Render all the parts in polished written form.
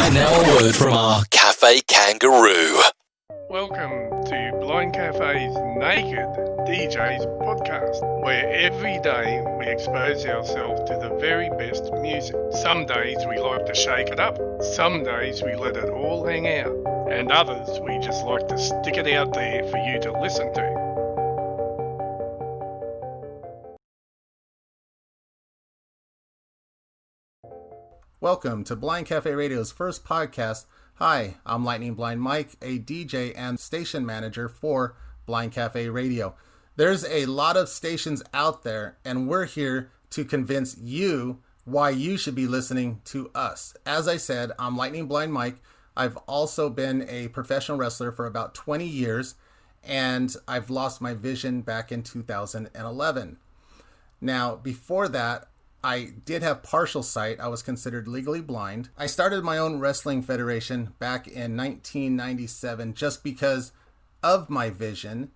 And now a word from our cafe kangaroo. Welcome to Blind Cafe's Naked DJs podcast, where every day we expose ourselves to the very best music. Some days we like to shake it up, some days we let it all hang out, and others we just like to stick it out there for you to listen to. Welcome to Blind Cafe Radio's first podcast. Hi, I'm Lightning Blind Mike, a DJ and station manager for Blind Cafe Radio. There's a lot of stations out there, and we're here to convince you why you should be listening to us. As I said, I'm Lightning Blind Mike. I've also been a professional wrestler for about 20 years, and I've lost my vision back in 2011. Now, before that, I did have partial sight. I was considered legally blind. I started my own wrestling federation back in 1997 just because of my vision.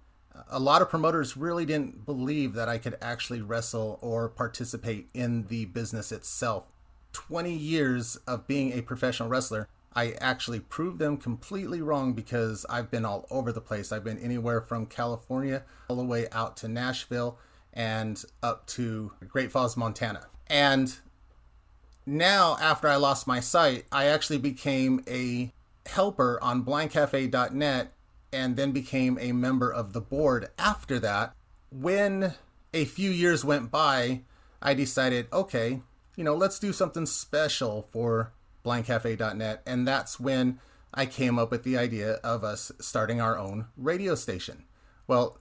A lot of promoters really didn't believe that I could actually wrestle or participate in the business itself. 20 years of being a professional wrestler, I actually proved them completely wrong because I've been all over the place. I've been anywhere from California all the way out to Nashville and up to Great Falls, Montana. And now, after I lost my sight, I actually became a helper on blindcafe.net and then became a member of the board after that. When a few years went by, I decided, okay, let's do something special for blindcafe.net. And that's when I came up with the idea of us starting our own radio station. Well,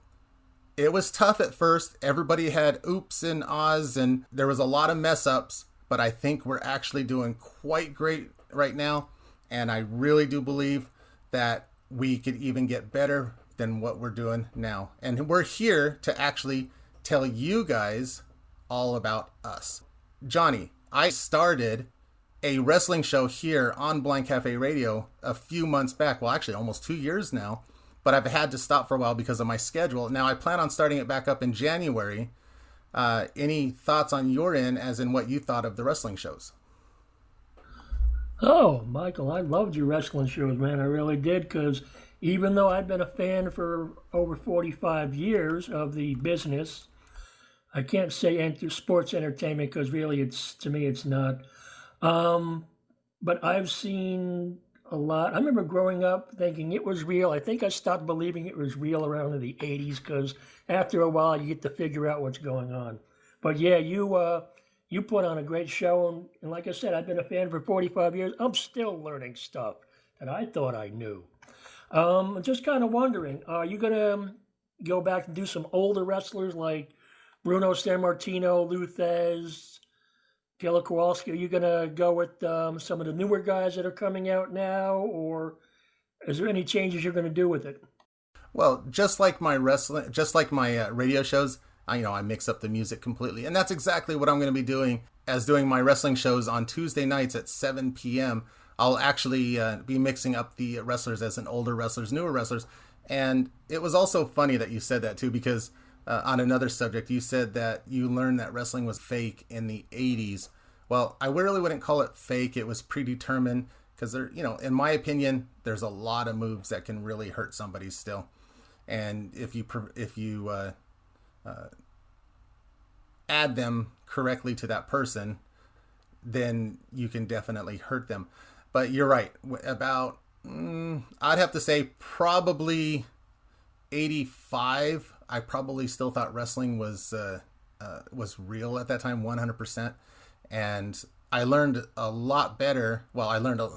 it was tough at first. Everybody had oops and ahs, and there was a lot of mess ups, but I think we're actually doing quite great right now. And I really do believe that we could even get better than what we're doing now. And we're here to actually tell you guys all about us. Johnny, I started a wrestling show here on Blind Cafe Radio a few months back. Well, actually almost 2 years now. But I've had to stop for a while because of my schedule. Now, I plan on starting it back up in January. Any thoughts on your end, as in what you thought of the wrestling shows? Oh, Michael, I loved your wrestling shows, man. I really did, because even though I've been a fan for over 45 years of the business, I can't say sports entertainment because really, to me, it's not. But I've seen a lot. I remember growing up thinking it was real. I think I stopped believing it was real around in the 80s because after a while you get to figure out what's going on. But yeah, you put on a great show, and like I said, I've been a fan for 45 years. I'm still learning stuff that I thought I knew. I'm just kind of wondering, are you going to go back and do some older wrestlers like Bruno Sammartino, Lou Thesz, Killer Kowalski? Are you going to go with some of the newer guys that are coming out now, or is there any changes you're going to do with it? Well, just like my radio shows, I mix up the music completely, and that's exactly what I'm going to be doing my wrestling shows on Tuesday nights at 7 p.m. I'll actually be mixing up the wrestlers as in older wrestlers, newer wrestlers, and it was also funny that you said that too, because on another subject, you said that you learned that wrestling was fake in the 80s. Well, I really wouldn't call it fake. It was predetermined because in my opinion, there's a lot of moves that can really hurt somebody still. And if you add them correctly to that person, then you can definitely hurt them. But you're right. About, I'd have to say probably 85. I probably still thought wrestling was real at that time, 100%. And I learned a lot better. Well, I learned a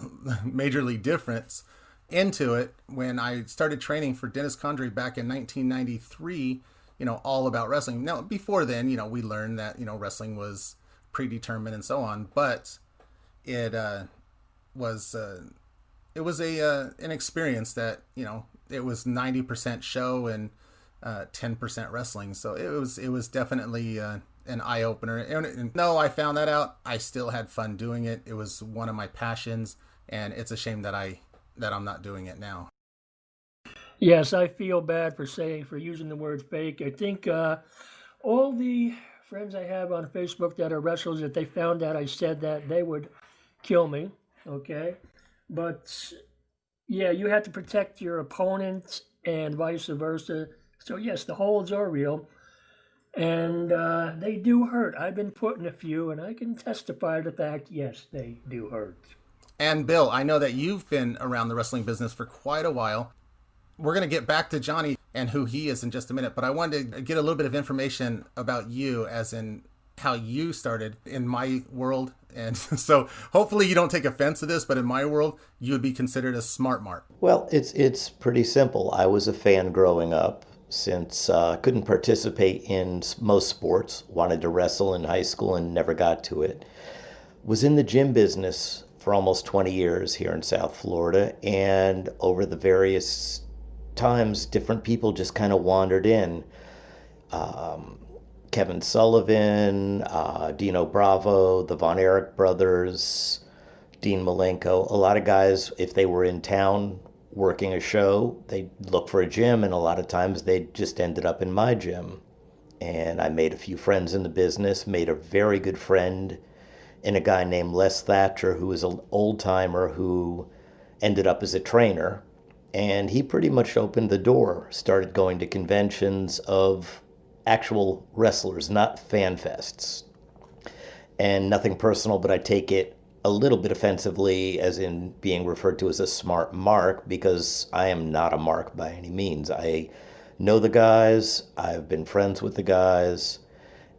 majorly difference into it when I started training for Dennis Condrey back in 1993, all about wrestling. Now, before then, we learned that, wrestling was predetermined and so on, but it was an experience that, it was 90% show and 10% wrestling. So it was definitely an eye-opener. And no, I found that out. I still had fun doing it. It was one of my passions, and it's a shame that I'm not doing it now. Yes, I feel bad for using the word fake. I think all the friends I have on Facebook that are wrestlers, if they found out I said that, they would kill me. Okay, But yeah, you have to protect your opponent and vice versa. So yes, the holds are real, and they do hurt. I've been put in a few, and I can testify to the fact, yes, they do hurt. And Bill, I know that you've been around the wrestling business for quite a while. We're going to get back to Johnny and who he is in just a minute, but I wanted to get a little bit of information about you, as in how you started in my world. And so hopefully you don't take offense to this, but in my world, you would be considered a smart mark. Well, it's pretty simple. I was a fan growing up since I couldn't participate in most sports, wanted to wrestle in high school and never got to it. Was in the gym business for almost 20 years here in South Florida, and over the various times, different people just kind of wandered in. Kevin Sullivan, Dino Bravo, the Von Erich brothers, Dean Malenko, a lot of guys, if they were in town working a show, they'd look for a gym, and a lot of times they just ended up in my gym. And I made a few friends in the business, made a very good friend in a guy named Les Thatcher, who was an old timer who ended up as a trainer. And he pretty much opened the door, started going to conventions of actual wrestlers, not fan fests. And nothing personal, but I take it a little bit offensively, as in being referred to as a smart mark, because I am not a mark by any means. I know the guys, I've been friends with the guys,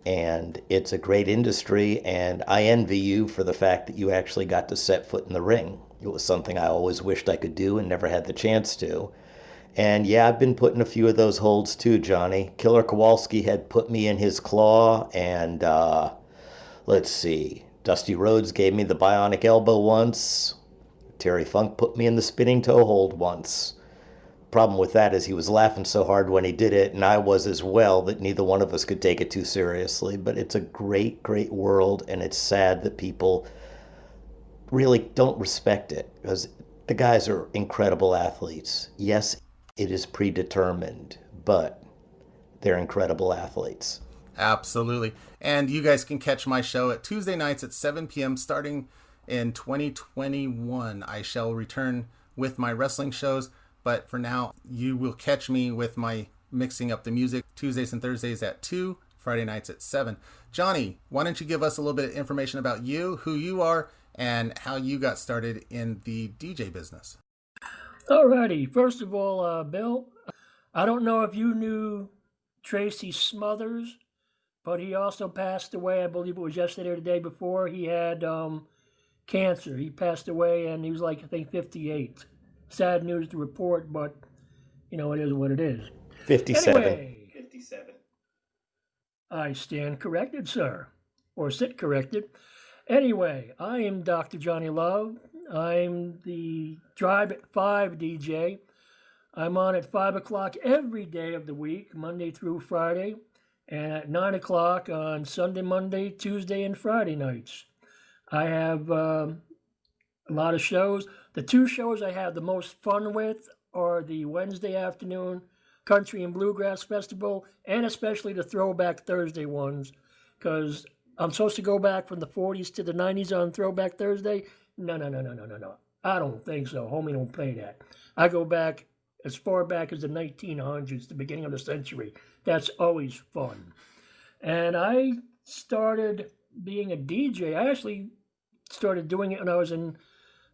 and it's a great industry, and I envy you for the fact that you actually got to set foot in the ring. It was something I always wished I could do and never had the chance to. And yeah, I've been put in a few of those holds too, Johnny. Killer Kowalski had put me in his claw, and let's see, Dusty Rhodes gave me the bionic elbow once. Terry Funk put me in the spinning toe hold once. Problem with that is he was laughing so hard when he did it, and I was as well, that neither one of us could take it too seriously. But it's a great, great world, and it's sad that people really don't respect it, because the guys are incredible athletes. Yes, it is predetermined, but they're incredible athletes. Absolutely. And you guys can catch my show at Tuesday nights at 7 p.m. starting in 2021. I shall return with my wrestling shows, but for now, you will catch me with my mixing up the music Tuesdays and Thursdays at 2, Friday nights at 7. Johnny, why don't you give us a little bit of information about you, who you are, and how you got started in the DJ business? Alrighty, first of all, Bill, I don't know if you knew Tracy Smothers, but he also passed away. I believe it was yesterday or the day before. He had cancer. He passed away, and he was like, I think, 58. Sad news to report, but you know, it is what it is. 57. Anyway, 57. I stand corrected, sir, or sit corrected. Anyway, I am Dr. Johnny Love. I'm the Drive at 5 DJ. I'm on at 5 o'clock every day of the week, Monday through Friday, and at 9 o'clock on Sunday, Monday, Tuesday, and Friday nights. I have a lot of shows. The two shows I have the most fun with are the Wednesday afternoon Country and Bluegrass Festival, and especially the Throwback Thursday ones, because I'm supposed to go back from the 40s to the 90s on Throwback Thursday. No. I don't think so. Homie don't play that. I go back as far back as the 1900s, the beginning of the century. That's always fun. And I started being a DJ. I actually started doing it when I was in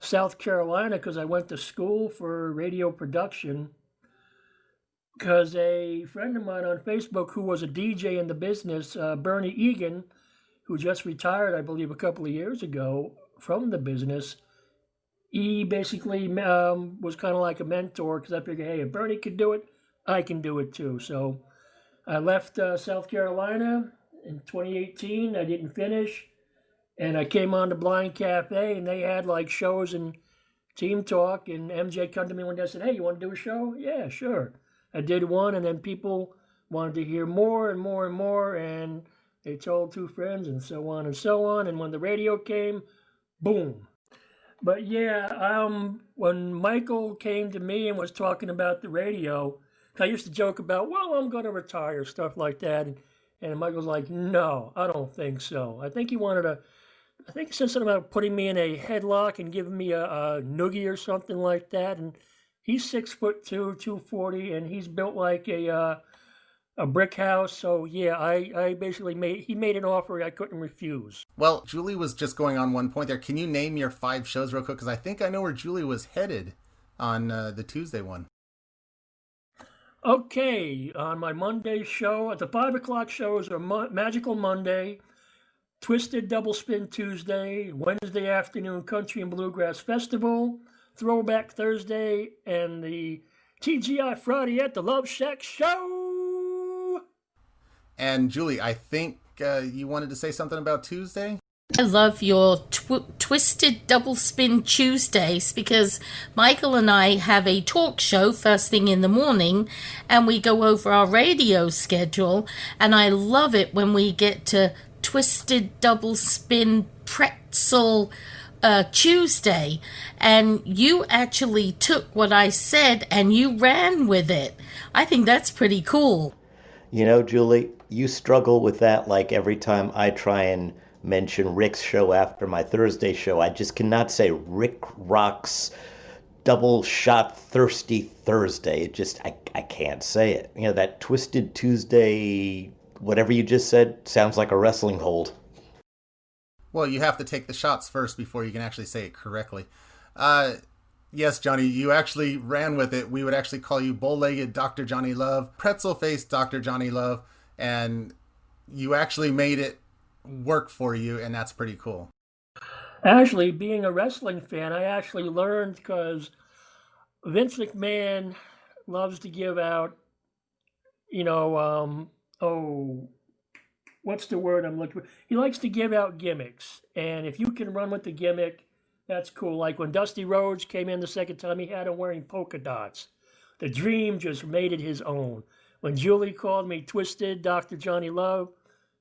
South Carolina, because I went to school for radio production, because a friend of mine on Facebook who was a DJ in the business, Bernie Egan, who just retired, I believe, a couple of years ago from the business, he basically was kind of like a mentor, because I figured, hey, if Bernie could do it, I can do it too. So I left South Carolina in 2018. I didn't finish. And I came on to Blind Cafe, and they had like shows and team talk. And MJ come to me one day and said, hey, you want to do a show? Yeah, sure. I did one, and then people wanted to hear more and more and more. And they told two friends, and so on and so on. And when the radio came, boom. But yeah, when Michael came to me and was talking about the radio, I used to joke about, well, I'm going to retire, stuff like that. And Michael's like, no, I don't think so. I think he wanted to I think he said something about putting me in a headlock and giving me a noogie or something like that. And he's 6'2", 240, and he's built like a brick house. So yeah, I basically he made an offer I couldn't refuse. Well, Julie was just going on one point there. Can you name your 5 shows real quick? Because I think I know where Julie was headed on the Tuesday one. Okay, on my Monday show, the 5 o'clock shows are Magical Monday, Twisted Double Spin Tuesday, Wednesday afternoon Country and Bluegrass Festival, Throwback Thursday, and the TGI Friday at the Love Shack Show. And Julie, I think you wanted to say something about Tuesday? I love your Twisted Double Spin Tuesdays because Michael and I have a talk show first thing in the morning and we go over our radio schedule, and I love it when we get to Twisted Double Spin Pretzel Tuesday, and you actually took what I said and you ran with it. I think that's pretty cool. You know, Julie, you struggle with that like every time I try and mention Rick's show after my Thursday show. I just cannot say Rick Rock's Double Shot Thirsty Thursday. It just, I can't say it. You know, that Twisted Tuesday, whatever you just said, sounds like a wrestling hold. Well, you have to take the shots first before you can actually say it correctly. Yes, Johnny, you actually ran with it. We would actually call you Bow-Legged Dr. Johnny Love, Pretzel Face Dr. Johnny Love, and you actually made it work for you, and that's pretty cool. Actually, being a wrestling fan, I actually learned because Vince McMahon loves to give out, what's the word I'm looking for? He likes to give out gimmicks, and if you can run with the gimmick, that's cool. Like when Dusty Rhodes came in the second time, he had him wearing polka dots. The Dream just made it his own. When Julie called me Twisted Dr. Johnny Love,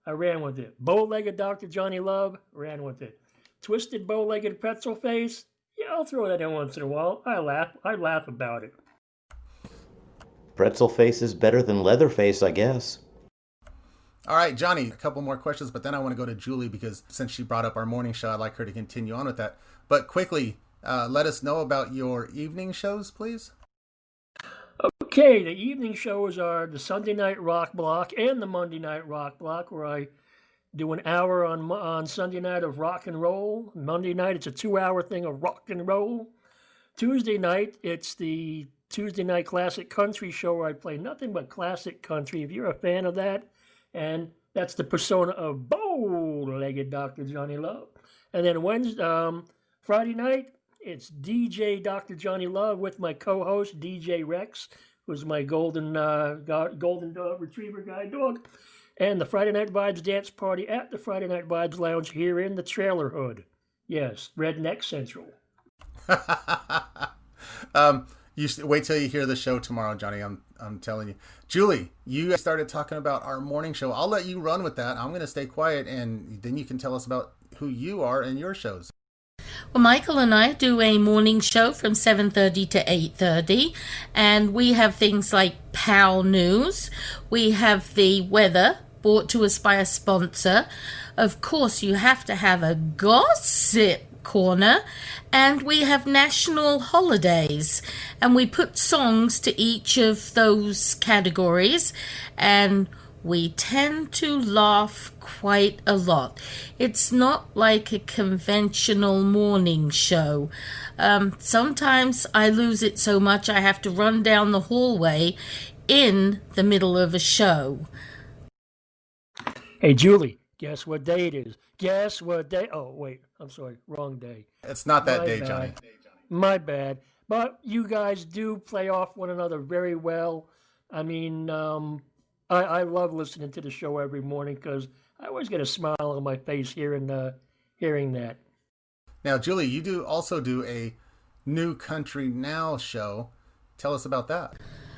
I ran with it. Bow-Legged Dr. Johnny Love, ran with it. Twisted Bow-Legged Pretzel Face, yeah, I'll throw that in once in a while. I laugh about it. Pretzel Face is better than Leatherface, I guess. All right, Johnny, a couple more questions, but then I want to go to Julie because since she brought up our morning show, I'd like her to continue on with that. But quickly, let us know about your evening shows, please. Okay, the evening shows are the Sunday Night Rock Block and the Monday Night Rock Block, where I do an hour on Sunday night of rock and roll. Monday night, it's a 2-hour thing of rock and roll. Tuesday night, it's the Tuesday Night Classic Country show where I play nothing but classic country. If you're a fan of that, and that's the persona of Bow-Legged Dr. Johnny Love. And then Friday night, it's DJ Dr. Johnny Love with my co-host DJ Rex, who's my golden retriever guide dog, and the Friday Night Vibes dance party at the Friday Night Vibes Lounge here in the Trailer Hood. Yes, Redneck Central. You wait till you hear the show tomorrow, Johnny. I'm telling you. Julie, you started talking about our morning show. I'll let you run with that. I'm going to stay quiet, and then you can tell us about who you are and your shows. Well, Michael and I do a morning show from 7:30 to 8:30, and we have things like POW News. We have the weather brought to us by a sponsor. Of course, you have to have a gossip corner, and we have national holidays, and we put songs to each of those categories, and we tend to laugh quite a lot. It's not like a conventional morning show. Sometimes I lose it so much I have to run down the hallway in the middle of a show. Hey, Julie, guess what day it is? Guess what day? Oh, wait, I'm sorry, wrong day. It's not that My day, bad. Johnny. My bad. But you guys do play off one another very well. I mean, I love listening to the show every morning because I always get a smile on my face hearing that. Now, Julie, you also do a New Country Now show. Tell us about that.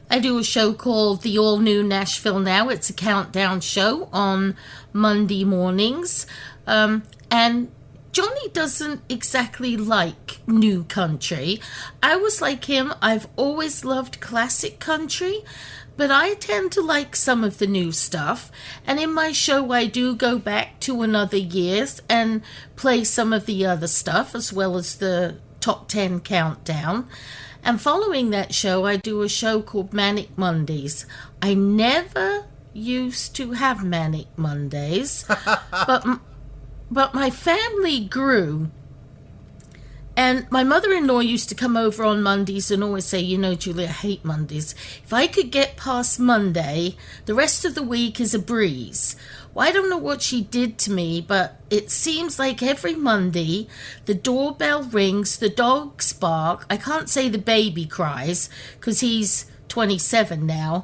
I do a show called The All New Nashville Now. It's a countdown show on Monday mornings. And Johnny doesn't exactly like new country. I was like him. I've always loved classic country, But I tend to like some of the new stuff, and in my show I do go back to another year's and play some of the other stuff as well as the top 10 countdown. And following that show, I do a show called Manic Mondays. I never used to have Manic Mondays, but my family grew. And my mother-in-law used to come over on Mondays and always say, you know, Julie, I hate Mondays. If I could get past Monday, the rest of the week is a breeze. Well, I don't know what she did to me, but it seems like every Monday, the doorbell rings, the dogs bark. I can't say the baby cries because he's 27 now.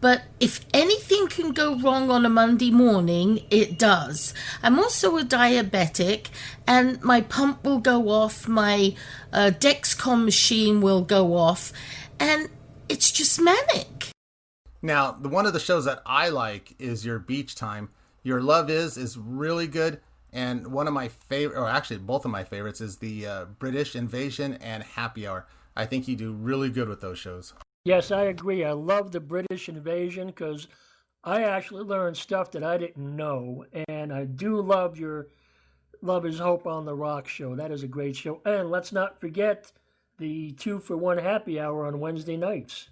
But if anything can go wrong on a Monday morning, it does. I'm also a diabetic, and my pump will go off, my Dexcom machine will go off, and it's just manic. Now, one of the shows that I like is your Beach Time. Your Love is really good, and one of my favorite, or actually both of my favorites, is the British Invasion and Happy Hour. I think you do really good with those shows. Yes, I agree. I love the British Invasion because I actually learned stuff that I didn't know. And I do love your Love is Hope on the Rock show. That is a great show. And let's not forget the 2-for-1 happy hour on Wednesday nights.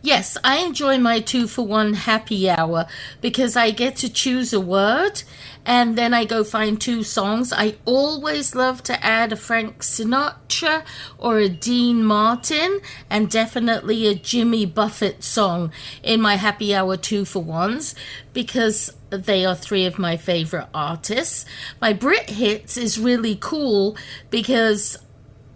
Yes, I enjoy my 2-for-1 happy hour because I get to choose a word and then I go find 2 songs. I always love to add a Frank Sinatra or a Dean Martin and definitely a Jimmy Buffett song in my happy hour 2-for-1s because they are 3 of my favorite artists. My Brit Hits is really cool because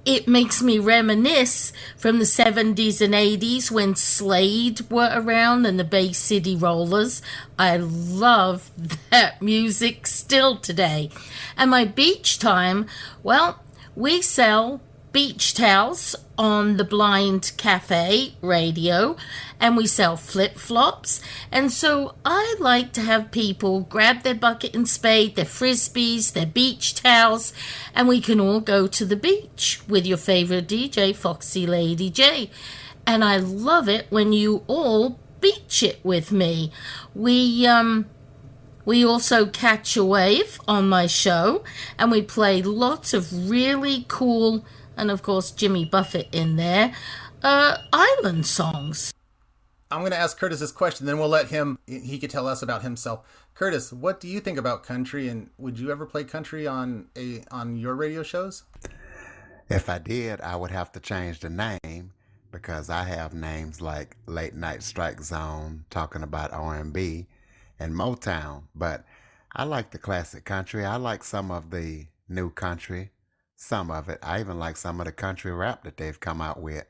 it makes me reminisce from the 70s and 80s when Slade were around and the Bay City Rollers. I love that music still today. And my Beach Time, well, we sell beach towels on the Blind Cafe radio, and we sell flip-flops. And so I like to have people grab their bucket and spade, their frisbees, their beach towels, and we can all go to the beach with your favorite DJ, Foxy Lady J. And I love it when you all beach it with me. We also catch a wave on my show, and we play lots of really cool, and of course Jimmy Buffett in there, island songs. I'm going to ask Curtis this question, then we'll let him, he could tell us about himself. Curtis, what do you think about country, and would you ever play country on your radio shows? If I did, I would have to change the name because I have names like Late Night Strike Zone, talking about R&B, and Motown. But I like the classic country. I like some of the new country, some of it. I even like some of the country rap that they've come out with.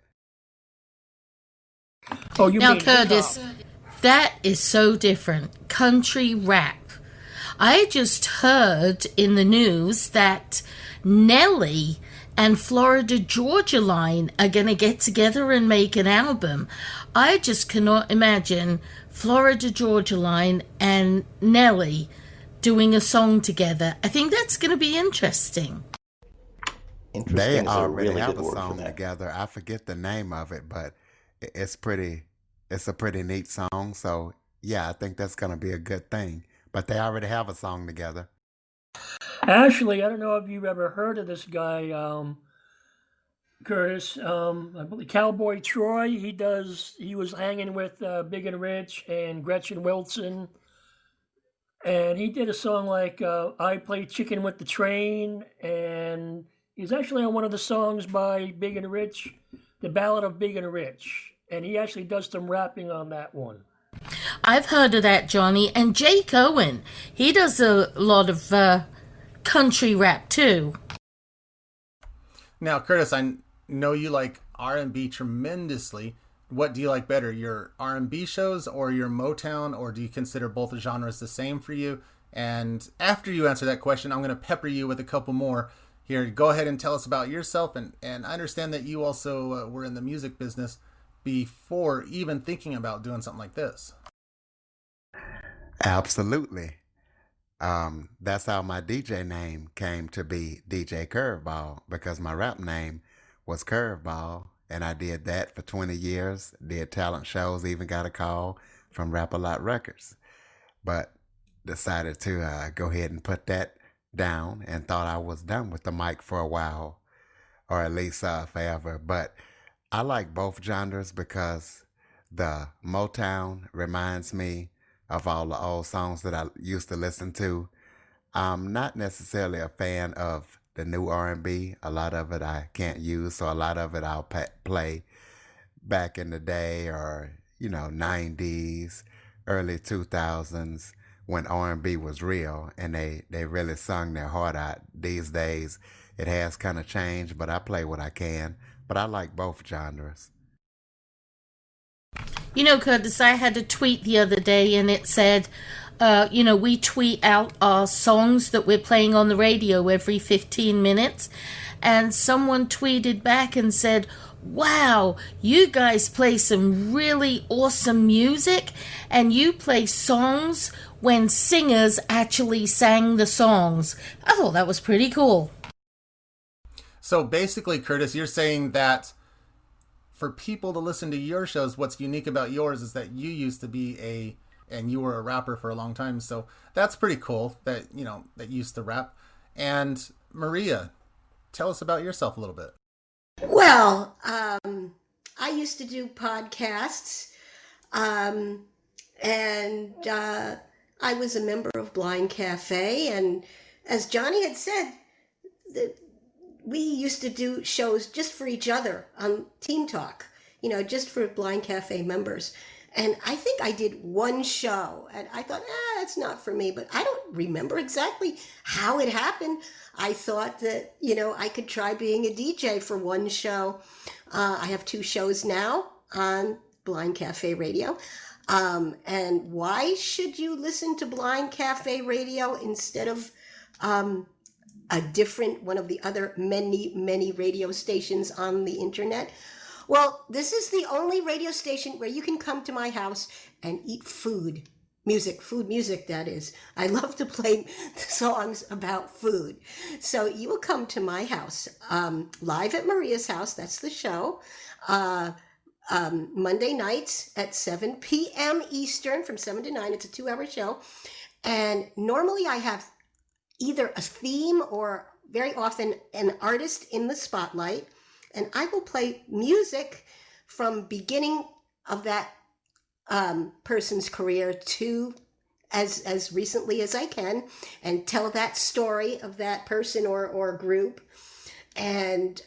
Oh, you now, mean Curtis, that is so different. Country rap. I just heard in the news that Nelly and Florida Georgia Line are going to get together and make an album. I just cannot imagine Florida Georgia Line and Nelly doing a song together. I think that's going to be interesting. They already have a song together. I forget the name of it, but it's a pretty neat song. So yeah, I think that's going to be a good thing. But they already have a song together. Ashley, I don't know if you've ever heard of this guy, Curtis. I believe Cowboy Troy. He was hanging with Big and Rich and Gretchen Wilson. And he did a song like I Play Chicken with the Train. And he's actually on one of the songs by Big and Rich, The Ballad of Big and Rich. And he actually does some rapping on that one. I've heard of that, Johnny. And Jake Owen, he does a lot of country rap too. Now, Curtis, I know you like R&B tremendously. What do you like better, your R&B shows or your Motown, or do you consider both genres the same for you? And after you answer that question, I'm going to pepper you with a couple more. Here, go ahead and tell us about yourself. And I understand that you also were in the music business before even thinking about doing something like this. Absolutely. That's how my DJ name came to be DJ Curveball, because my rap name was Curveball, And I did that for 20 years, did talent shows, even got a call from Rap-A-Lot Records. But decided to go ahead and put that down and thought I was done with the mic for a while, or at least forever. But I like both genres because the Motown reminds me of all the old songs that I used to listen to. I'm not necessarily a fan of the new R&B. A lot of it I can't use, so a lot of it I'll play back in the day, or 90s, early 2000s, when R&B was real and they really sung their heart out. These days it has kind of changed, but I play what I can. But I like both genres. Curtis, I had a tweet the other day and it said, we tweet out our songs that we're playing on the radio every 15 minutes. And someone tweeted back and said, wow, you guys play some really awesome music, and you play songs when singers actually sang the songs. I thought that was pretty cool. So basically, Curtis, you're saying that for people to listen to your shows, what's unique about yours is that you used to be and you were a rapper for a long time. So that's pretty cool that, that you used to rap. And Maria, tell us about yourself a little bit. Well, I used to do podcasts, and I was a member of Blind Cafe. And as Johnny had said, we used to do shows just for each other on Team Talk, just for Blind Cafe members. And I think I did one show, and I thought, that's not for me. But I don't remember exactly how it happened. I thought that, I could try being a DJ for one show. I have 2 shows now on Blind Cafe Radio. And why should you listen to Blind Cafe Radio instead of a different one of the other many radio stations on the internet? Well, this is the only radio station where you can come to my house and eat food music, that is. I love to play songs about food. So you will come to my house, live at Maria's house, that's the show, Monday nights at 7 p.m. Eastern, from 7 to 9. It's a 2-hour show. And normally I have either a theme or very often an artist in the spotlight. And I will play music from beginning of that person's career to as recently as I can, and tell that story of that person or group. And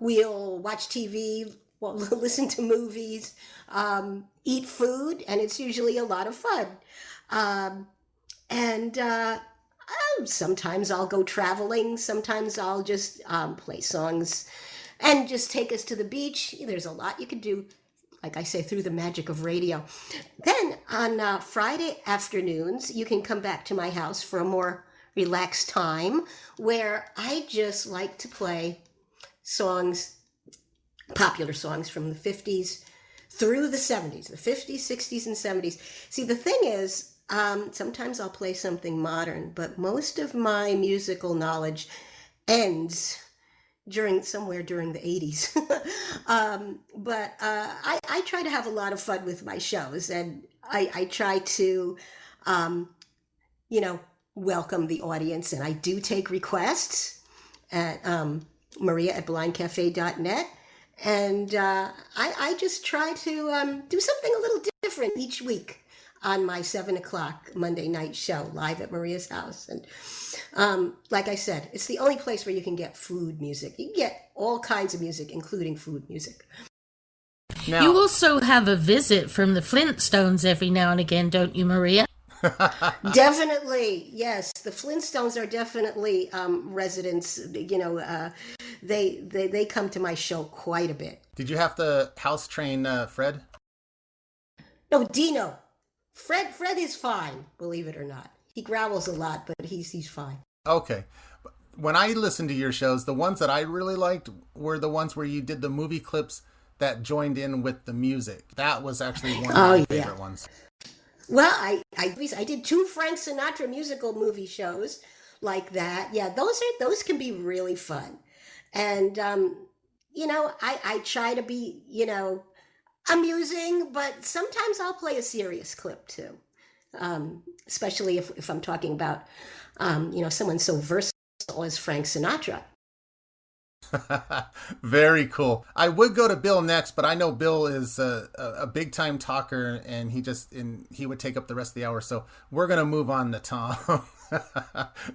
we'll watch TV, listen to movies, eat food, and it's usually a lot of fun. Sometimes I'll go traveling. Sometimes I'll just play songs and just take us to the beach. There's a lot you can do, like I say, through the magic of radio. Then on Friday afternoons, you can come back to my house for a more relaxed time, where I just like to play songs, popular songs from the 50s through the 70s, the 50s, 60s, and 70s. See, the thing is, sometimes I'll play something modern, but most of my musical knowledge ends somewhere during the 80s. But I try to have a lot of fun with my shows, and I try to, welcome the audience, and I do take requests at Maria at blindcafe.net. And I just try to do something a little different each week on my 7 o'clock Monday night show, live at Maria's house. And like I said, it's the only place where you can get food music. You can get all kinds of music, including food music. Now, you also have a visit from the Flintstones every now and again, don't you, Maria? Definitely, yes. The Flintstones are definitely residents. They come to my show quite a bit. Did you have to house train Fred? No, Dino. Fred is fine, believe it or not. He growls a lot, but he's fine. Okay. When I listened to your shows, the ones that I really liked were the ones where you did the movie clips that joined in with the music. That was actually one of my favorite ones. Well, I did 2 Frank Sinatra musical movie shows like that. Yeah, those can be really fun. And I try to be, amusing, but sometimes I'll play a serious clip too. Especially if I'm talking about, someone so versatile as Frank Sinatra. Very cool. I would go to Bill next, but I know Bill is a big time talker, and he would take up the rest of the hour. So we're gonna move on to Tom.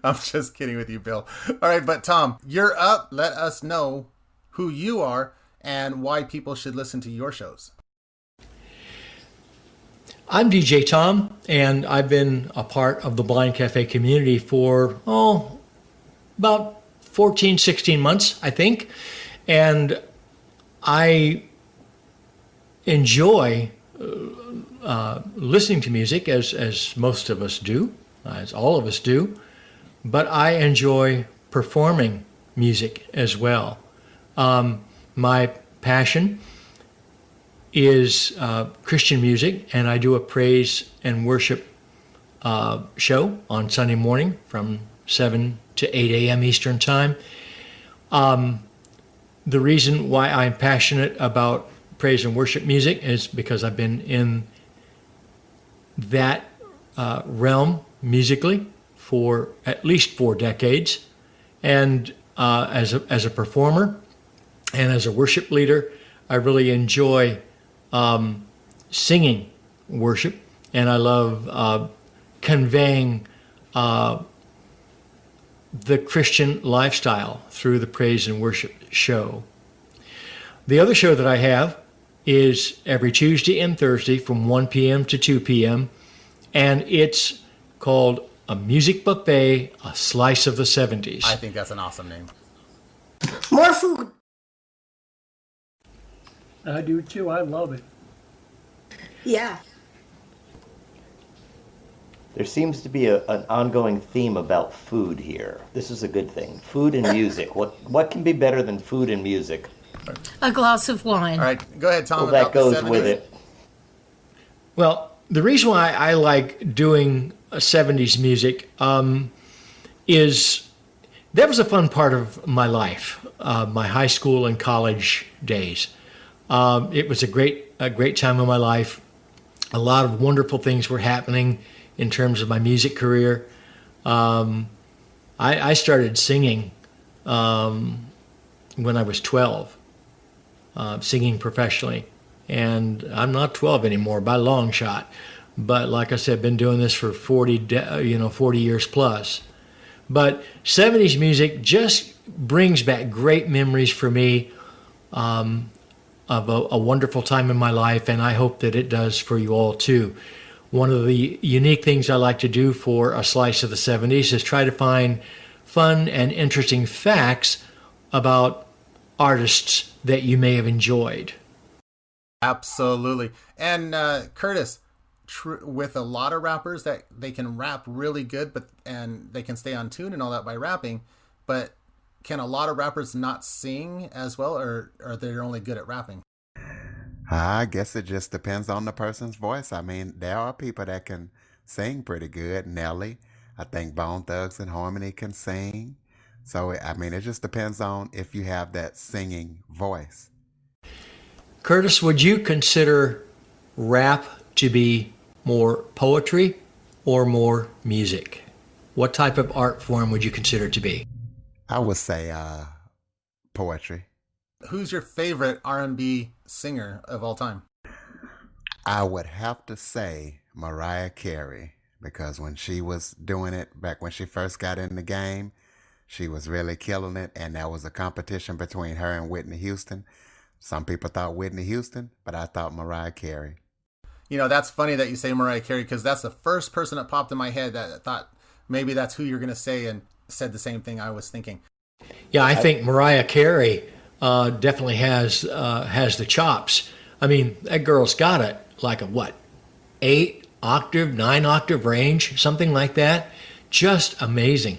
I'm just kidding with you, Bill. All right, but Tom, you're up. Let us know who you are and why people should listen to your shows. I'm DJ Tom, and I've been a part of the Blind Cafe community for, about 14, 16 months, I think. And I enjoy listening to music, as most of us do, as all of us do, but I enjoy performing music as well. My passion is Christian music, and I do a praise and worship show on Sunday morning from 7 to 8 a.m. Eastern Time. The reason why I'm passionate about praise and worship music is because I've been in that realm musically for at least 4 decades. And as a performer and as a worship leader, I really enjoy singing worship, and I love conveying the Christian lifestyle through the praise and worship show. The other show that I have is every Tuesday and Thursday from 1 p.m. to 2 p.m., and it's called A Music Buffet, A Slice of the 70s. I think that's an awesome name. More food. I do too. I love it. Yeah. There seems to be an ongoing theme about food here. This is a good thing. Food and music. What can be better than food and music? A glass of wine. All right, go ahead, Tom. Well, that goes with it. Well, the reason why I like doing 70s music is that was a fun part of my life, my high school and college days. It was a great time of my life. A lot of wonderful things were happening in terms of my music career. I started singing when I was 12, singing professionally. And I'm not 12 anymore by a long shot. But like I said, been doing this for 40 years plus. But 70s music just brings back great memories for me of a wonderful time in my life, and I hope that it does for you all too. One of the unique things I like to do for A Slice of the 70s is try to find fun and interesting facts about artists that you may have enjoyed. Absolutely. And Curtis, with a lot of rappers that they can rap really good, and they can stay on tune and all that by rapping, but can a lot of rappers not sing as well, or are they only good at rapping? I guess it just depends on the person's voice. I mean, there are people that can sing pretty good. Nelly, I think Bone Thugs and Harmony can sing. So, I mean, it just depends on if you have that singing voice. Curtis, would you consider rap to be more poetry or more music? What type of art form would you consider it to be? I would say poetry. Who's your favorite R&B singer of all time? I would have to say Mariah Carey, because when she was doing it back when she first got in the game, she was really killing it, and there was a competition between her and Whitney Houston. Some people thought Whitney Houston, but I thought Mariah Carey. You know, that's funny that you say Mariah Carey, because that's the first person that popped in my head that thought maybe that's who you're going to say, and said the same thing I was thinking. Yeah, I think Mariah Carey definitely has the chops. I mean, that girl's got it like a 9 octave range, something like that. Just amazing.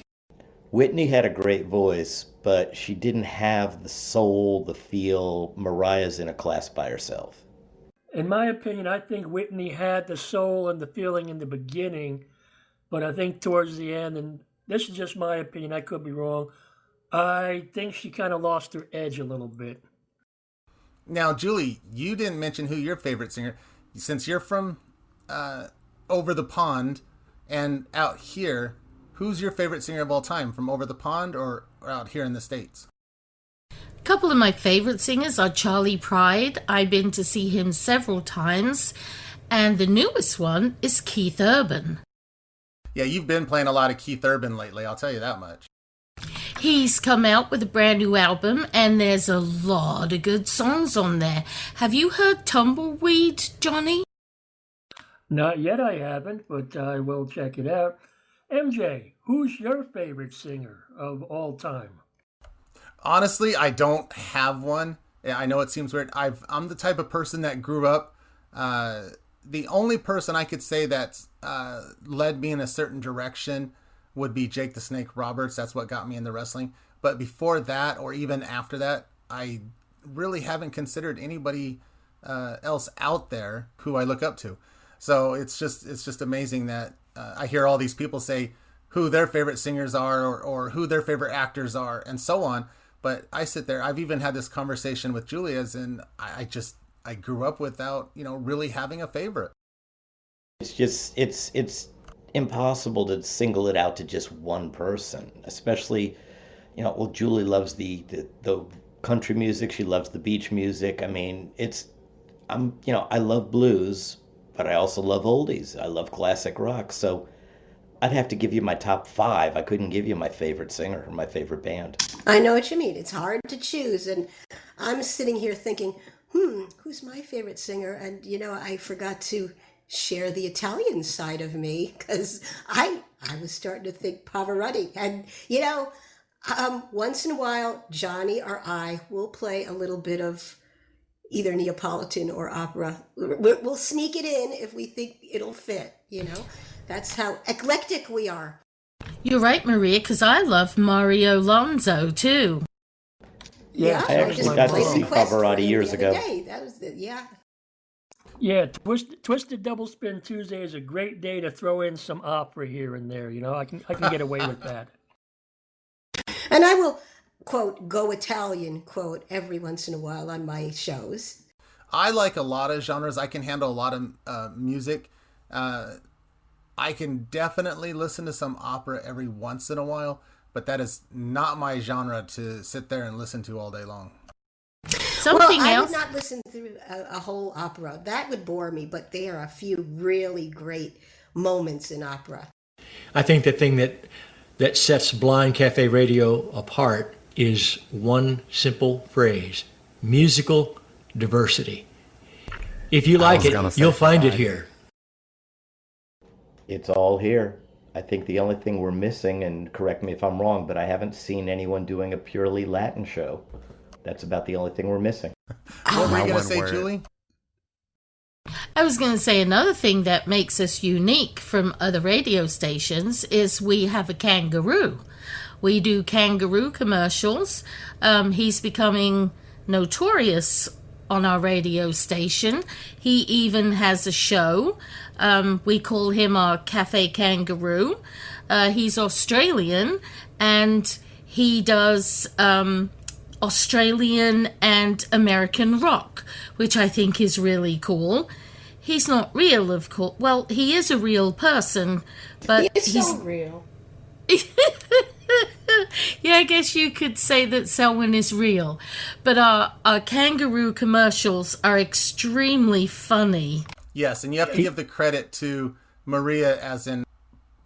Whitney had a great voice, but she didn't have the soul, the feel. Mariah's in a class by herself. In my opinion, I think Whitney had the soul and the feeling in the beginning, but I think towards the end, and this is just my opinion, I could be wrong, I think she kind of lost her edge a little bit. Now, Julie, you didn't mention who your favorite singer. Since you're from over the pond and out here, who's your favorite singer of all time, from over the pond or out here in the States? A couple of my favorite singers are Charlie Pride. I've been to see him several times. And the newest one is Keith Urban. Yeah, you've been playing a lot of Keith Urban lately, I'll tell you that much. He's come out with a brand new album, and there's a lot of good songs on there. Have you heard Tumbleweed, Johnny? Not yet, I haven't, but I will check it out. MJ, who's your favorite singer of all time? Honestly, I don't have one. I know it seems weird. I'm the type of person that grew up. The only person I could say that's led me in a certain direction would be Jake the Snake Roberts. That's what got me into wrestling. But before that, or even after that, I really haven't considered anybody else out there who I look up to. So it's just amazing that I hear all these people say who their favorite singers are, or who their favorite actors are, and so on. But I sit there. I've even had this conversation with Julia's, and I grew up without really having a favorite. It's impossible to single it out to just one person, especially, well, Julie loves the country music. She loves the beach music. I mean, I love blues, but I also love oldies. I love classic rock. So I'd have to give you my top 5. I couldn't give you my favorite singer or my favorite band. I know what you mean. It's hard to choose. And I'm sitting here thinking, who's my favorite singer? And, I forgot to share the Italian side of me, because I was starting to think Pavarotti. And, once in a while, Johnny or I will play a little bit of either Neapolitan or opera. We'll sneak it in if we think it'll fit, That's how eclectic we are. You're right, Maria, because I love Mario Lanza, too. Yeah, I actually got to see Pavarotti years ago. That was Yeah, Twisted Double Spin Tuesday is a great day to throw in some opera here and there. I can get away with that. And I will, quote, go Italian, quote, every once in a while on my shows. I like a lot of genres. I can handle a lot of music. I can definitely listen to some opera every once in a while, but that is not my genre to sit there and listen to all day long. I would not listen through a whole opera. That would bore me, but there are a few really great moments in opera. I think the thing that sets Blind Cafe Radio apart is one simple phrase: musical diversity. If you like it, you'll find it here. It's all here. I think the only thing we're missing, and correct me if I'm wrong, but I haven't seen anyone doing a purely Latin show. That's about the only thing we're missing. What were you going to say, Julie? I was going to say another thing that makes us unique from other radio stations is we have a kangaroo. We do kangaroo commercials. He's becoming notorious on our radio station. He even has a show. We call him our Cafe Kangaroo. He's Australian, and he does Australian and American rock, which I think is really cool. He's not real, of course. Well, he is a real person, but he's so real. Yeah, I guess you could say that Selwyn is real. But our kangaroo commercials are extremely funny. Yes, and you have to give the credit to Maria as in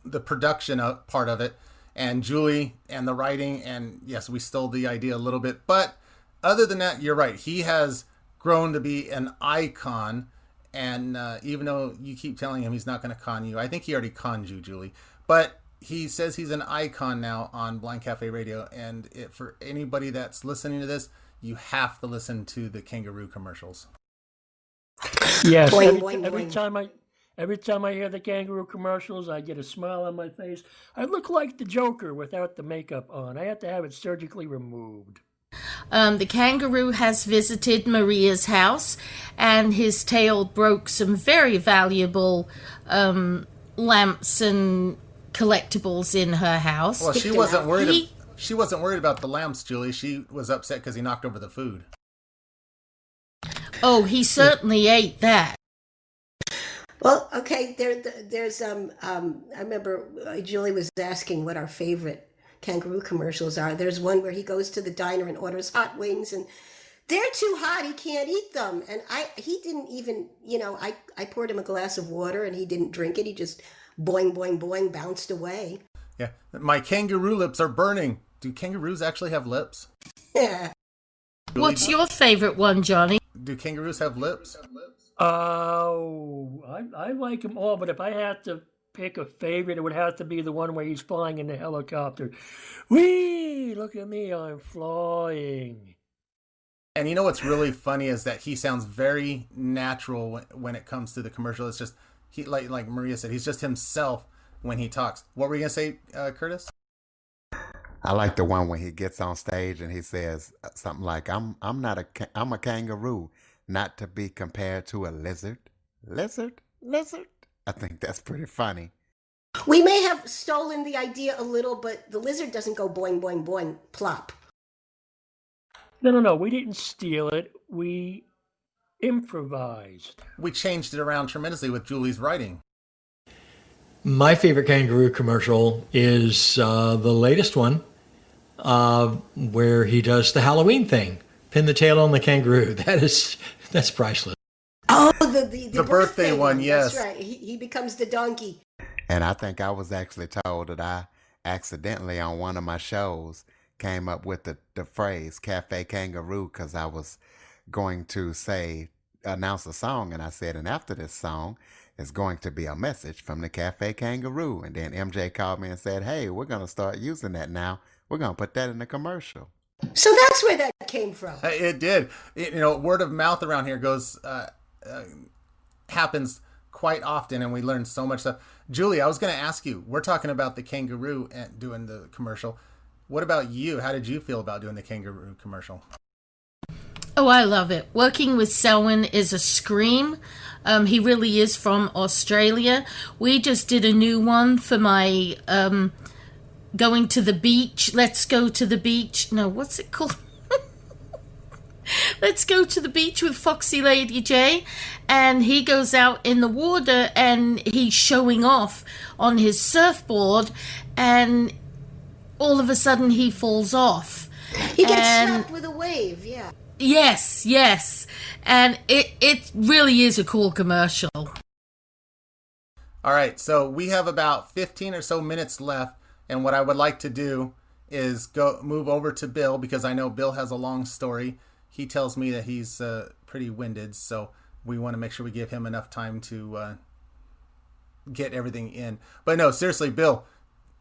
the production part of it, and Julie and the writing, and yes, we stole the idea a little bit. But other than that, you're right. He has grown to be an icon, and even though you keep telling him he's not going to con you, I think he already conned you, Julie. But he says he's an icon now on Blind Cafe Radio, and for anybody that's listening to this, you have to listen to the kangaroo commercials. Yes, Boing, every boing. time I hear the kangaroo commercials, I get a smile on my face. I look like the Joker without the makeup on. I have to have it surgically removed. The kangaroo has visited Maria's house, and his tail broke some very valuable lamps and collectibles in her house. Well, she wasn't worried. She wasn't worried about the lamps, Julie. She was upset because he knocked over the food. Oh, he certainly ate that. Well, okay, there's I remember Julie was asking what our favorite kangaroo commercials are. There's one where he goes to the diner and orders hot wings, and they're too hot, he can't eat them. And he didn't even, I poured him a glass of water and he didn't drink it. He just boing, boing, boing, bounced away. Yeah, my kangaroo lips are burning. Do kangaroos actually have lips? Yeah. What's your favorite one, Johnny? Do kangaroos have lips? Oh, I like them all, but if I had to pick a favorite, it would have to be the one where he's flying in the helicopter. Whee! Look at me, I'm flying. And you know what's really funny is that he sounds very natural when it comes to the commercial. It's just he like Maria said, he's just himself when he talks. What were you gonna say, Curtis? I like the one when he gets on stage and he says something like, I'm a kangaroo, not to be compared to a lizard. Lizard? I think that's pretty funny. We may have stolen the idea a little, but the lizard doesn't go boing, boing, boing, plop. No, we didn't steal it. We improvised. We changed it around tremendously with Julie's writing. My favorite kangaroo commercial is the latest one where he does the Halloween thing. Pin the tail on the kangaroo. That's priceless. Oh, the birthday one, yes. That's right. He becomes the donkey. And I think I was actually told that I accidentally on one of my shows came up with the phrase Cafe Kangaroo because I was going to announce a song, and I said, and after this song is going to be a message from the Cafe Kangaroo. And then MJ called me and said, hey, we're going to start using that now. We're going to put that in the commercial. So that's where that came from. It did. Word of mouth around here happens quite often, and we learn so much stuff. Julie, I was going to ask you, we're talking about the kangaroo and doing the commercial. What about you? How did you feel about doing the kangaroo commercial? Oh, I love it. Working with Selwyn is a scream. He really is from Australia. We just did a new one for my going to the beach. Let's go to the beach. No, what's it called? Let's go to the beach with Foxy Lady J. And he goes out in the water and he's showing off on his surfboard, and all of a sudden he falls off. He gets struck with a wave, yeah. Yes. And it really is a cool commercial. All right, so we have about 15 or so minutes left, and what I would like to do is move over to Bill, because I know Bill has a long story. He tells me that he's pretty winded, so we want to make sure we give him enough time to get everything in. But no, seriously, Bill,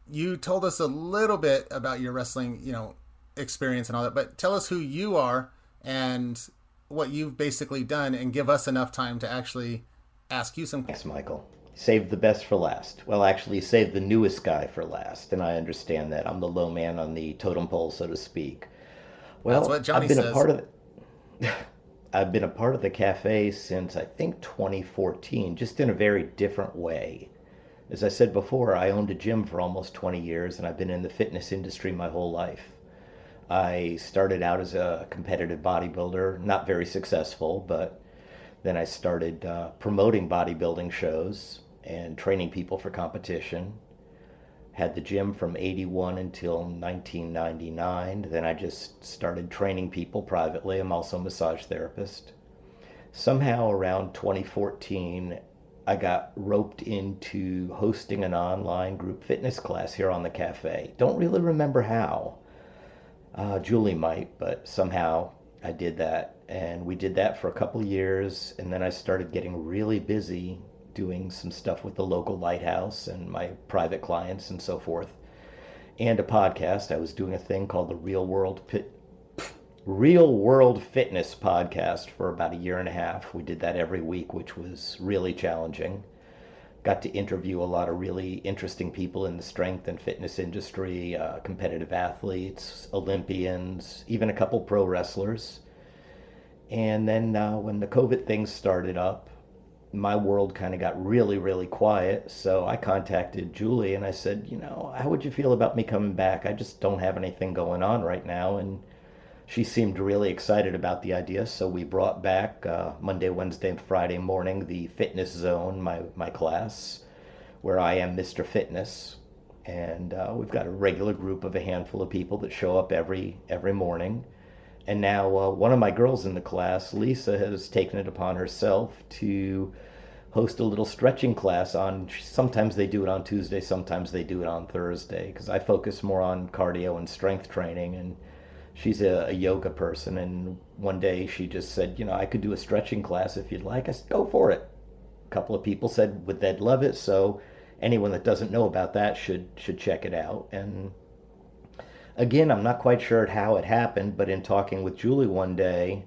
you told us a little bit about your wrestling, experience and all that, but tell us who you are and what you've basically done, and give us enough time to actually ask you some questions. Thanks, Michael. Save the best for last. Well, actually, save the newest guy for last, and I understand that. I'm the low man on the totem pole, so to speak. Well, that's what Johnny says. I've been a part of the cafe since, I think, 2014, just in a very different way. As I said before, I owned a gym for almost 20 years, and I've been in the fitness industry my whole life. I started out as a competitive bodybuilder, not very successful, but then I started promoting bodybuilding shows and training people for competition. Had the gym from 81 until 1999. Then I just started training people privately. I'm also a massage therapist. Somehow around 2014, I got roped into hosting an online group fitness class here on the cafe. Don't really remember how. Julie might, but somehow I did that. And we did that for a couple of years, and then I started getting really busy doing some stuff with the local lighthouse and my private clients and so forth, and a podcast. I was doing a thing called the Real World Fitness podcast for about a year and a half. We did that every week, which was really challenging. Got to interview a lot of really interesting people in the strength and fitness industry, competitive athletes, Olympians, even a couple pro wrestlers. And then when the COVID thing started up, my world kind of got really, really quiet. So I contacted Julie and I said, how would you feel about me coming back? I just don't have anything going on right now. And she seemed really excited about the idea, so we brought back Monday, Wednesday, and Friday morning the Fitness Zone, my class, where I am Mr. Fitness. And we've got a regular group of a handful of people that show up every morning. And now one of my girls in the class, Lisa, has taken it upon herself to host a little stretching class on, sometimes they do it on Tuesday, sometimes they do it on Thursday, because I focus more on cardio and strength training, and she's a yoga person. And one day she just said, I could do a stretching class if you'd like. I said, go for it. A couple of people said they'd love it, so anyone that doesn't know about that should check it out. And again, I'm not quite sure how it happened, but in talking with Julie one day,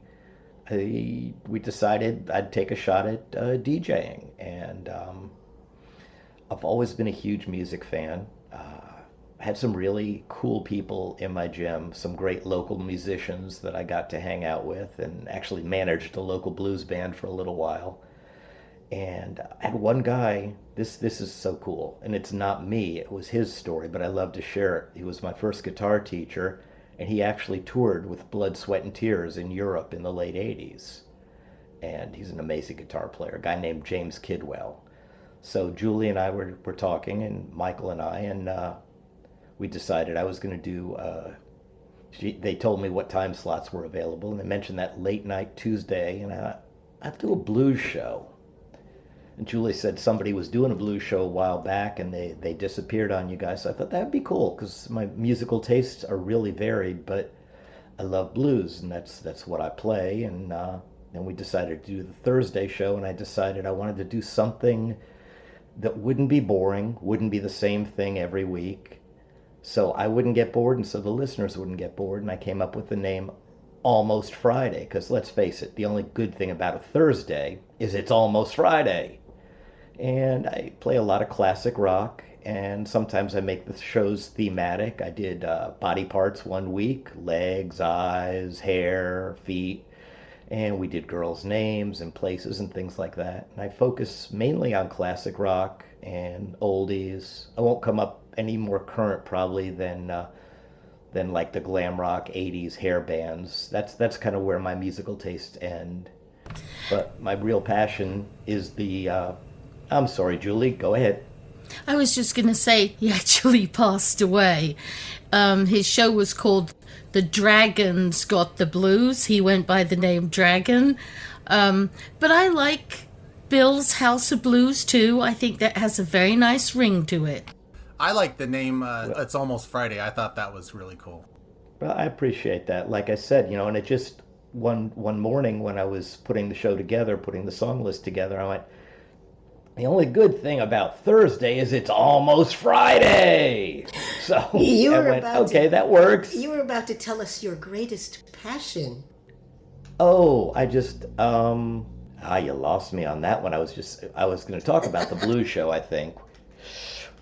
we decided I'd take a shot at DJing. And I've always been a huge music fan. I had some really cool people in my gym, some great local musicians that I got to hang out with, and actually managed a local blues band for a little while. And I had one guy, this is so cool, and it's not me, it was his story, but I love to share it. He was my first guitar teacher, and he actually toured with Blood, Sweat, and Tears in Europe in the late 80s. And he's an amazing guitar player, a guy named James Kidwell. So Julie and I were talking, and Michael and I, and we decided I was going to do, they told me what time slots were available, and they mentioned that late night Tuesday, and I'd do a blues show. And Julie said somebody was doing a blues show a while back, and they disappeared on you guys. So I thought that'd be cool, because my musical tastes are really varied, but I love blues, and that's what I play. And then we decided to do the Thursday show, and I decided I wanted to do something that wouldn't be boring, wouldn't be the same thing every week, so I wouldn't get bored, and so the listeners wouldn't get bored. And I came up with the name Almost Friday, because let's face it, the only good thing about a Thursday is it's almost Friday. And I play a lot of classic rock, and sometimes I make the shows thematic. I did body parts one week, legs, eyes, hair, feet, and we did girls' names and places and things like that. And I focus mainly on classic rock and oldies. I won't come up any more current probably than like the glam rock 80s hair bands. That's kind of where my musical tastes end. But my real passion is the I'm sorry, Julie, go ahead. I was just going to say he actually passed away. His show was called The Dragons Got the Blues. He went by the name Dragon. But I like Bill's House of Blues too. I think that has a very nice ring to it. I like the name It's Almost Friday. I thought that was really cool. Well, I appreciate that. Like I said, and it just one morning when I was putting the show together, putting the song list together, I went, the only good thing about Thursday is it's almost Friday. So that works. You were about to tell us your greatest passion. Oh, I just you lost me on that one. I was going to talk about the blues show, I think.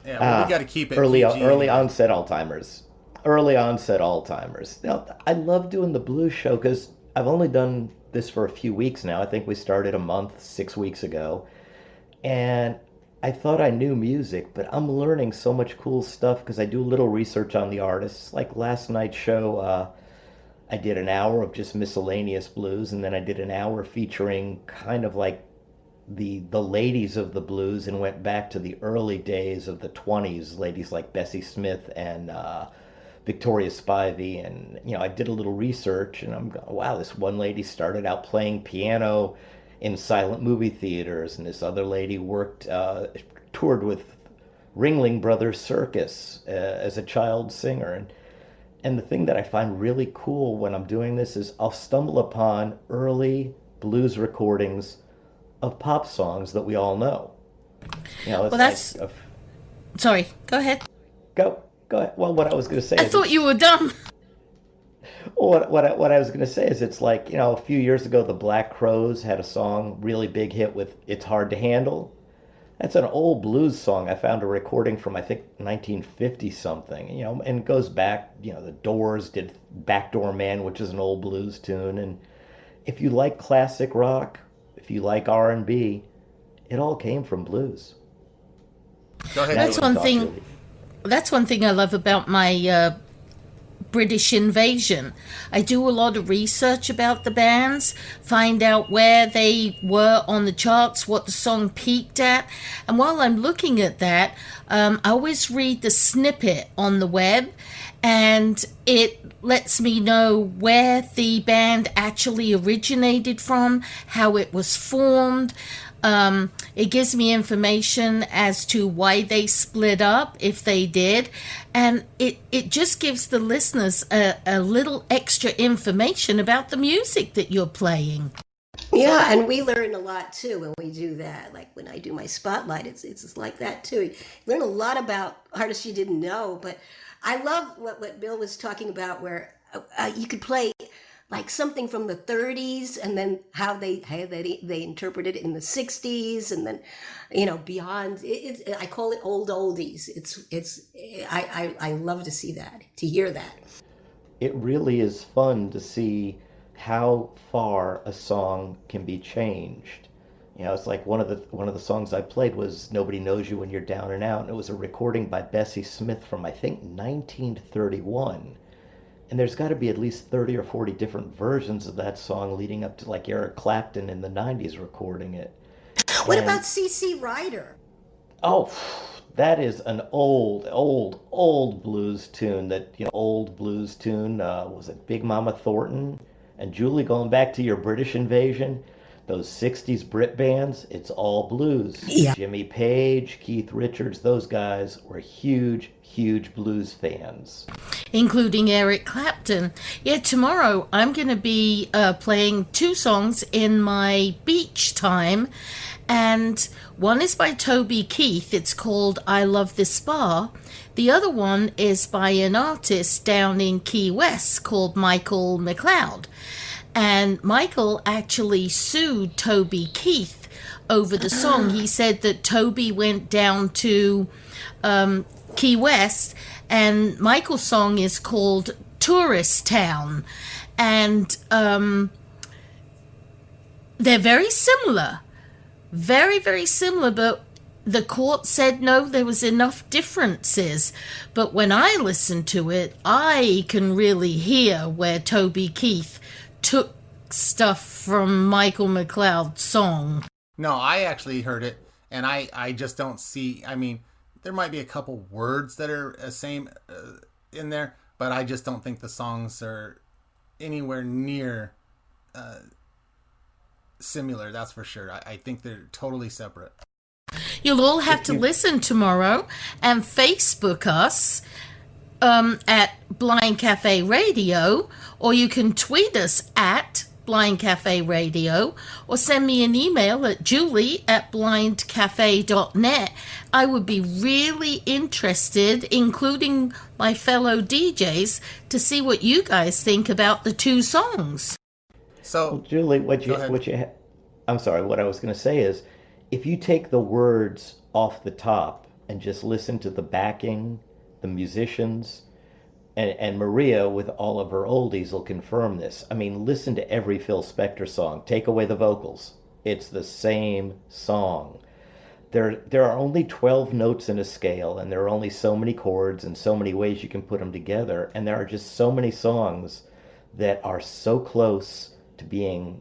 Yeah, well, we got to keep it early PG. onset Alzheimer's. Early onset Alzheimer's. Now, I love doing the blues show because I've only done this for a few weeks now. I think we started a month, 6 weeks ago. And I thought I knew music, but I'm learning so much cool stuff because I do a little research on the artists. Like last night's show, I did an hour of just miscellaneous blues, and then I did an hour featuring kind of like the ladies of the blues, and went back to the early days of the 20s, ladies like Bessie Smith and Victoria Spivey. And I did a little research, and I'm going, wow, this one lady started out playing piano in silent movie theaters, and this other lady toured with Ringling Brothers Circus as a child singer. And the thing that I find really cool when I'm doing this is I'll stumble upon early blues recordings of pop songs that we all know. Sorry, go ahead. Go ahead. Well, what I was going to say I thought you were done. What I was going to say is it's like, a few years ago, the Black Crowes had a song, really big hit with It's Hard to Handle. That's an old blues song. I found a recording from, I think, 1950 something, and it goes back, the Doors did Backdoor Man, which is an old blues tune. And if you like classic rock, if you like R&B, it all came from blues. Go ahead. That's one thing I love about my British Invasion. I do a lot of research about the bands, find out where they were on the charts, what the song peaked at. And while I'm looking at that, I always read the snippet on the web, and it lets me know where the band actually originated from, how it was formed. It gives me information as to why they split up, if they did, and it just gives the listeners a little extra information about the music that you're playing. Yeah, and we learn a lot too when we do that. Like when I do my spotlight, it's like that too. You learn a lot about artists you didn't know. But I love what Bill was talking about, where you could play like something from the 30s, and then how they interpreted it in the 60s, and then beyond. I call it old oldies. I love to see that, to hear that. It really is fun to see how far a song can be changed. It's like one of the songs I played was "Nobody Knows You When You're Down and Out," and it was a recording by Bessie Smith from, I think, 1931. And there's got to be at least 30 or 40 different versions of that song leading up to like Eric Clapton in the 90s recording it. What about C.C. Ryder? Oh, that is an old blues tune. Old blues tune. Was it Big Mama Thornton? And Julie, going back to your British Invasion, those 60s Brit bands, it's all blues. Yeah. Jimmy Page, Keith Richards, those guys were huge blues fans. Including Eric Clapton. Yeah, tomorrow I'm going to be playing 2 songs in my beach time. And one is by Toby Keith. It's called I Love This Bar. The other one is by an artist down in Key West called Michael McLeod. And Michael actually sued Toby Keith over the song. He said that Toby went down to Key West, and Michael's song is called Tourist Town. And they're very similar. Very, very similar, but the court said no, there was enough differences. But when I listen to it, I can really hear where Toby Keith took stuff from Michael McLeod's song. No, I actually heard it, and I just don't see, I mean, there might be a couple words that are the same in there, but I just don't think the songs are anywhere near similar, that's for sure. I think they're totally separate. You'll all have to listen tomorrow and Facebook us at Blind Cafe Radio, or you can tweet us at Blind Cafe Radio, or send me an email at julie@blindcafe.net. I would be really interested, including my fellow DJs, to see what you guys think about the 2 songs. So, well, Julie, what I was going to say is, if you take the words off the top and just listen to the backing, the musicians, and Maria with all of her oldies will confirm this. I mean, listen to every Phil Spector song. Take away the vocals. It's the same song. There are only 12 notes in a scale, and there are only so many chords and so many ways you can put them together. And there are just so many songs that are so close to being,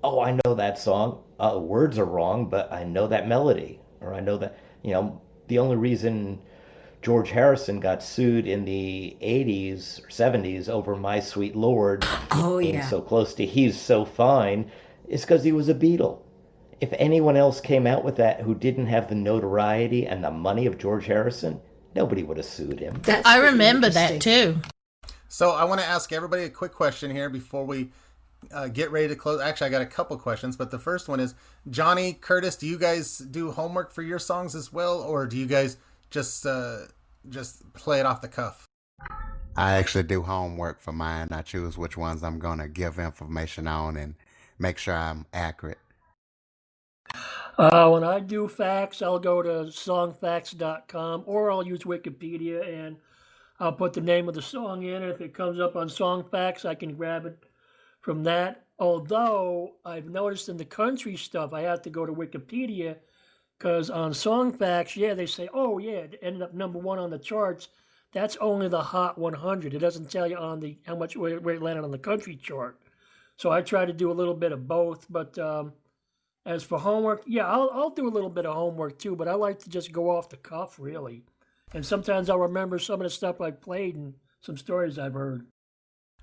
oh, I know that song. Words are wrong, but I know that melody. Or I know that, the only reason George Harrison got sued in the 80s or 70s over My Sweet Lord, being so close to He's So Fine, is because he was a Beatle. If anyone else came out with that who didn't have the notoriety and the money of George Harrison, nobody would have sued him. I remember that too. So I want to ask everybody a quick question here before we get ready to close. Actually, I got a couple questions, but the first one is, Johnny, Curtis, do you guys do homework for your songs as well, or do you guys just play it off the cuff? I actually do homework for mine. I choose which ones I'm going to give information on and make sure I'm accurate. When I do facts, I'll go to songfacts.com, or I'll use Wikipedia and I'll put the name of the song in. If it comes up on Songfacts, I can grab it from that. Although I've noticed in the country stuff, I have to go to Wikipedia, because on Songfacts, they say, oh yeah, it ended up number 1 on the charts, that's only the Hot 100. It doesn't tell you on the how much where it landed on the country chart. So I try to do a little bit of both. But as for homework, yeah, I'll do a little bit of homework too. But I like to just go off the cuff, really. And sometimes I'll remember some of the stuff I played and some stories I've heard.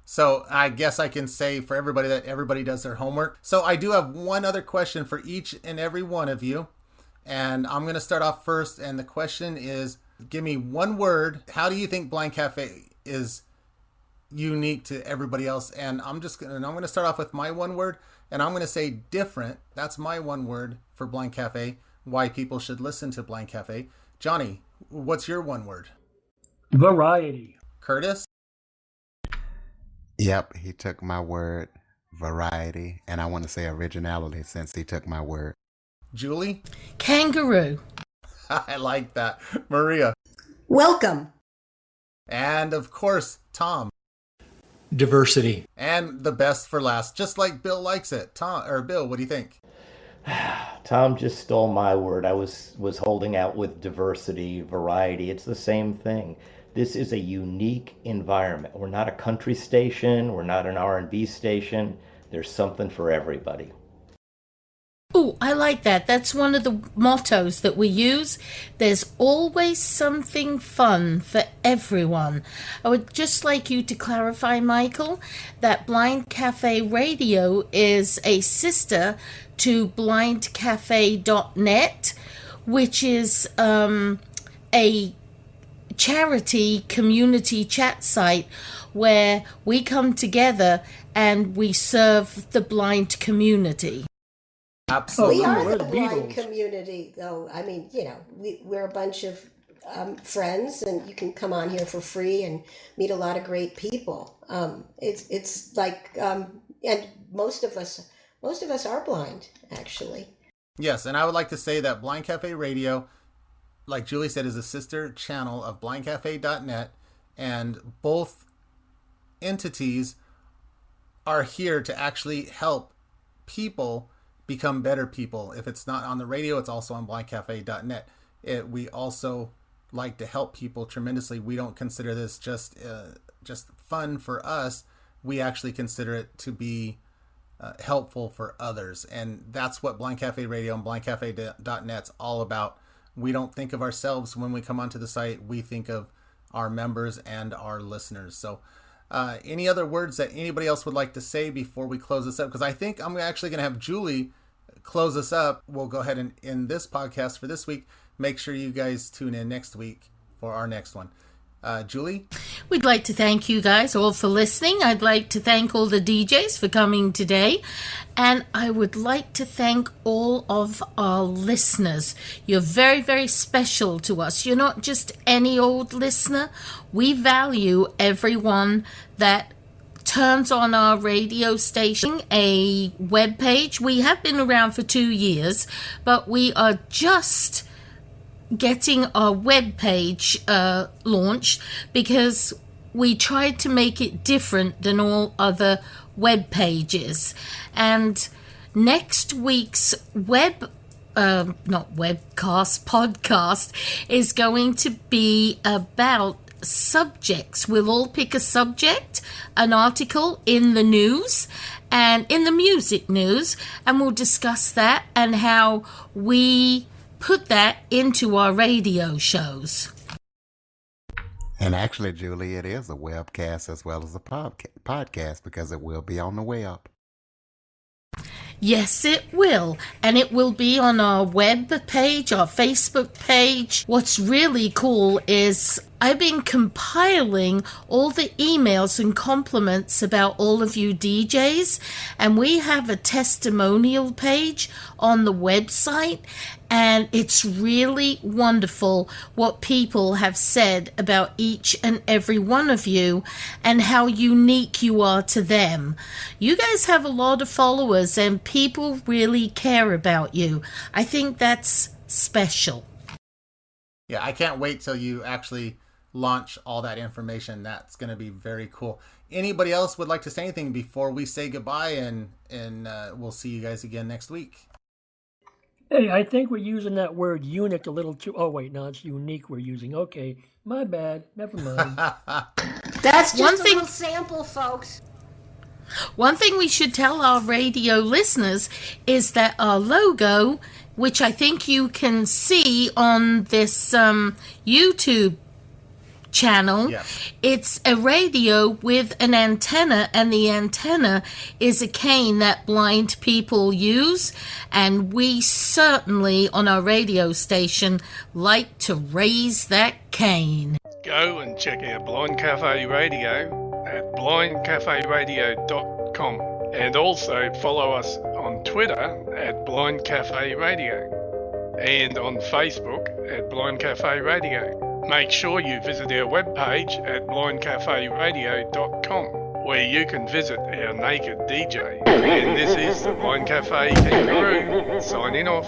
So I guess I can say for everybody that everybody does their homework. So I do have one other question for each and every one of you. And I'm going to start off first. And the question is, give me one word. How do you think Blind Cafe is unique to everybody else? And I'm going to start off with my one word. And I'm going to say different. That's my one word for Blind Cafe. Why people should listen to Blind Cafe. Johnny, what's your one word? Variety. Curtis? Yep, he took my word, variety, and I want to say originality since he took my word. Julie? Kangaroo. I like that. Maria? Welcome. And of course, Tom. Diversity. And the best for last, just like Bill likes it. Bill, what do you think? Tom just stole my word. I was holding out with diversity, variety. It's the same thing. This is a unique environment. We're not a country station. We're not an R&B station. There's something for everybody. Oh, I like that. That's one of the mottos that we use. There's always something fun for everyone. I would just like you to clarify, Michael, that Blind Cafe Radio is a sister to blindcafe.net, which is a charity community chat site where we come together and we serve the blind community. Absolutely. We are We're the the blind Beatles. community, though. I mean, we're a bunch of friends, and you can come on here for free and meet a lot of great people. It's like, and most of us are blind, actually. Yes, and I would like to say that Blind Cafe Radio, like Julie said, is a sister channel of blindcafe.net, and both entities are here to actually help people become better people. If it's not on the radio, it's also on blindcafe.net. We also like to help people tremendously. We don't consider this just fun for us. We actually consider it to be helpful for others, and that's what Blind Cafe Radio and blindcafe.net's all about. We don't think of ourselves when we come onto the site. We think of our members and our listeners. So any other words that anybody else would like to say before we close this up? Because I think I'm actually going to have Julie close us up. We'll go ahead and end this podcast for this week. Make sure you guys tune in next week for our next one. Julie? We'd like to thank you guys all for listening. I'd like to thank all the DJs for coming today. And I would like to thank all of our listeners. You're very, very special to us. You're not just any old listener. We value everyone that turns on our radio station, a web page. We have been around for 2 years, but we are just getting our web page launched because we tried to make it different than all other web pages. And next week's podcast is going to be about subjects. We'll all pick a subject, an article in the news and in the music news, and we'll discuss that and how we put that into our radio shows. And actually, Julie, it is a webcast as well as a podcast because it will be on the web. Yes, it will. And it will be on our web page, our Facebook page. What's really cool is I've been compiling all the emails and compliments about all of you DJs, and we have a testimonial page on the website, and it's really wonderful what people have said about each and every one of you and how unique you are to them. You guys have a lot of followers, and people really care about you. I think that's special. Yeah, I can't wait till you actually launch all that information. That's going to be very cool. Anybody else would like to say anything before we say goodbye and we'll see you guys again next week? Hey, I think we're using that word unique a little too. Oh, wait, no, it's unique we're using. Okay, my bad. Never mind. That's just One a thing- little sample, folks. One thing we should tell our radio listeners is that our logo, which I think you can see on this YouTube channel, Yes. it's a radio with an antenna, and the antenna is a cane that blind people use, and we certainly on our radio station like to raise that cane. Go and check out Blind Cafe Radio at blindcaferadio.com, and also follow us on Twitter at Blind Cafe Radio and on Facebook at Blind Cafe Radio. Make sure you visit our webpage at blindcaferadio.com, where you can visit our naked DJ. And this is the Blind Cafe Kangaroo signing off.